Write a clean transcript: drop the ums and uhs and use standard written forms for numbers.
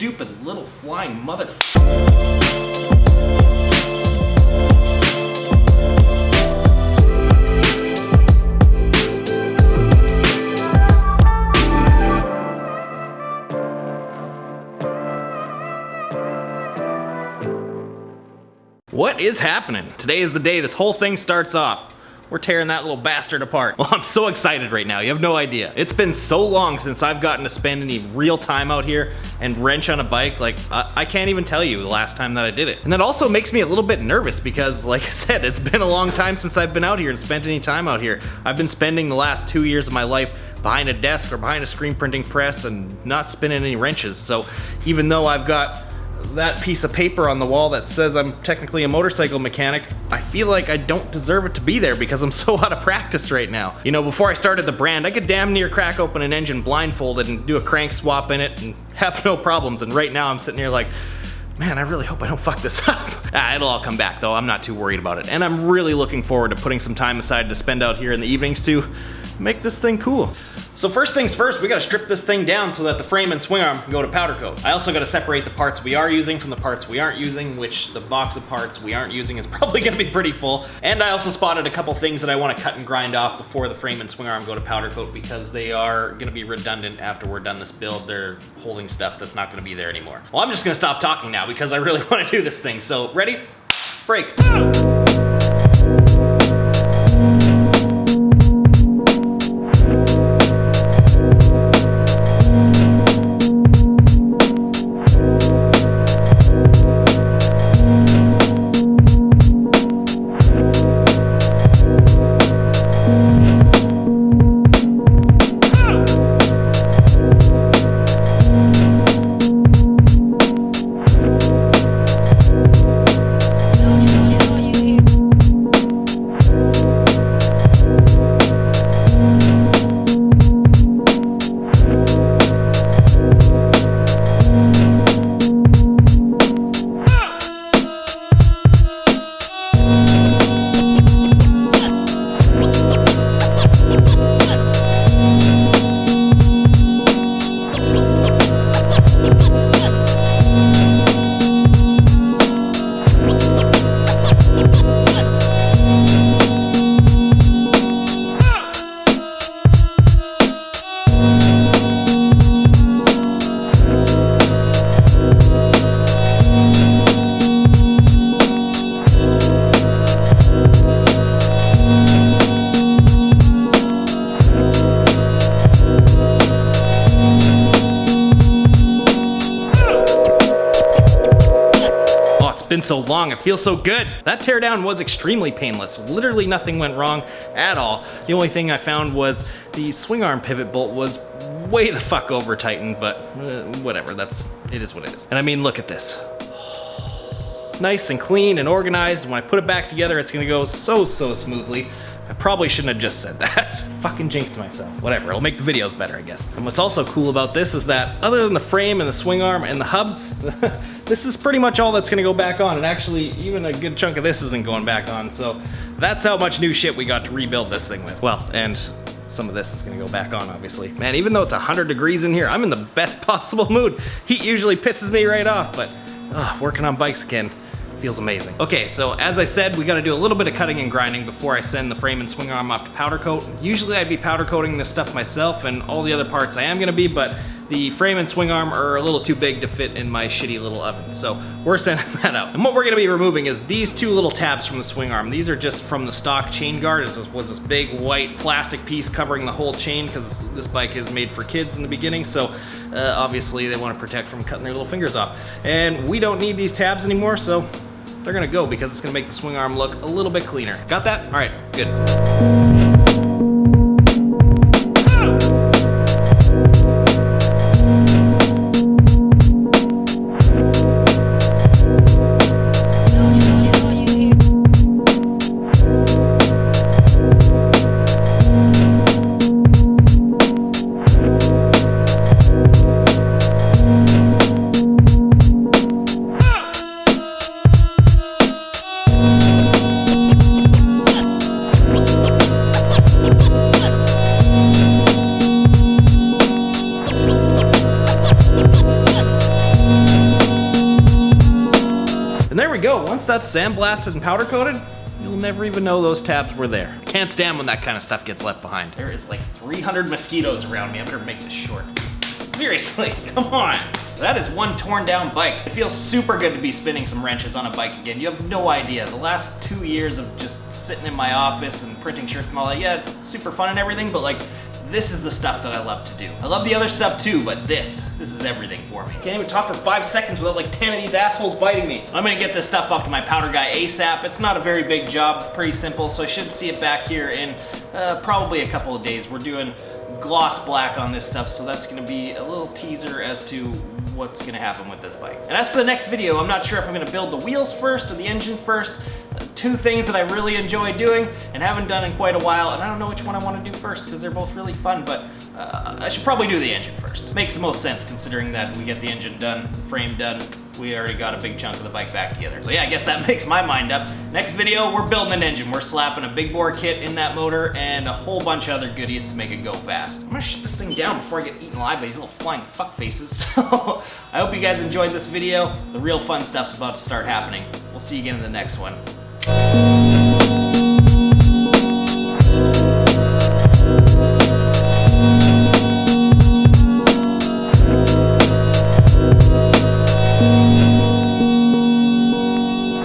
stupid little flying mother... What is happening? Today is the day this whole thing starts off. We're tearing that little bastard apart. Well, I'm so excited right now, you have no idea. It's been so long since I've gotten to spend any real time out here and wrench on a bike. Like, I can't even tell you the last time that I did it. And that also makes me a little bit nervous because, like I said, it's been a long time since I've been out here and spent any time out here. I've been spending the last 2 years of my life behind a desk or behind a screen printing press and not spinning any wrenches. So even though I've got that piece of paper on the wall that says I'm technically a motorcycle mechanic, I feel like I don't deserve it to be there because I'm so out of practice right now. You know, before I started the brand, I could damn near crack open an engine blindfolded and do a crank swap in it and have no problems. And right now I'm sitting here like, man, I really hope I don't fuck this up. It'll all come back though, I'm not too worried about it. And I'm really looking forward to putting some time aside to spend out here in the evenings to make this thing cool. So first things first, we gotta strip this thing down so that the frame and swing arm can go to powder coat. I also gotta separate the parts we are using from the parts we aren't using, which the box of parts we aren't using is probably gonna be pretty full. And I also spotted a couple things that I wanna cut and grind off before the frame and swing arm go to powder coat because they are gonna be redundant after we're done this build. They're holding stuff that's not gonna be there anymore. Well, I'm just gonna stop talking now because I really wanna do this thing. So ready? Break. Been so long, it feels so good. That teardown was extremely painless. Literally nothing went wrong at all. The only thing I found was the swing arm pivot bolt was way the fuck over tightened, but whatever, it is what it is. And I mean, look at this. Nice and clean and organized. When I put it back together, it's gonna go so smoothly. I probably shouldn't have just said that. Fucking jinxed myself. Whatever, it'll make the videos better, I guess. And what's also cool about this is that other than the frame and the swing arm and the hubs, this is pretty much all that's gonna go back on. And actually, even a good chunk of this isn't going back on. So that's how much new shit we got to rebuild this thing with. Well, and some of this is gonna go back on, obviously. Man, even though it's 100 degrees in here, I'm in the best possible mood. Heat usually pisses me right off, but working on bikes again feels amazing. Okay, so as I said, we gotta do a little bit of cutting and grinding before I send the frame and swing arm off to powder coat. Usually I'd be powder coating this stuff myself, and all the other parts I am gonna be, but the frame and swing arm are a little too big to fit in my shitty little oven, so we're sending that out. And what we're gonna be removing is these two little tabs from the swing arm. These are just from the stock chain guard. It was this big white plastic piece covering the whole chain because this bike is made for kids in the beginning, so obviously they want to protect from cutting their little fingers off. And we don't need these tabs anymore, so they're gonna go because it's gonna make the swing arm look a little bit cleaner. Got that? All right, good. there we go. Once that's sandblasted and powder coated, you'll never even know those tabs were there. Can't stand when that kind of stuff gets left behind. There is like 300 mosquitoes around me. I better make this short. Seriously, come on. That is one torn down bike. It feels super good to be spinning some wrenches on a bike again. You have no idea. The last 2 years of just sitting in my office and printing shirts and all that, yeah, it's super fun and everything, but like, this is the stuff that I love to do. I love the other stuff too, but this is everything for me. Can't even talk for 5 seconds without like 10 of these assholes biting me. I'm gonna get this stuff off to my powder guy ASAP. It's not a very big job, pretty simple, so I should see it back here in probably a couple of days. We're doing gloss black on this stuff, so that's gonna be a little teaser as to what's gonna happen with this bike. And as for the next video, I'm not sure if I'm gonna build the wheels first or the engine first. Two things that I really enjoy doing and haven't done in quite a while, and I don't know which one I want to do first because they're both really fun, but I should probably do the engine first. Makes the most sense considering that we get the engine done, frame done, we already got a big chunk of the bike back together. So yeah, I guess that makes my mind up. Next video, we're building an engine. We're slapping a big bore kit in that motor and a whole bunch of other goodies to make it go fast. I'm gonna shut this thing down before I get eaten alive by these little flying fuck faces. So I hope you guys enjoyed this video. The real fun stuff's about to start happening. We'll see you again in the next one.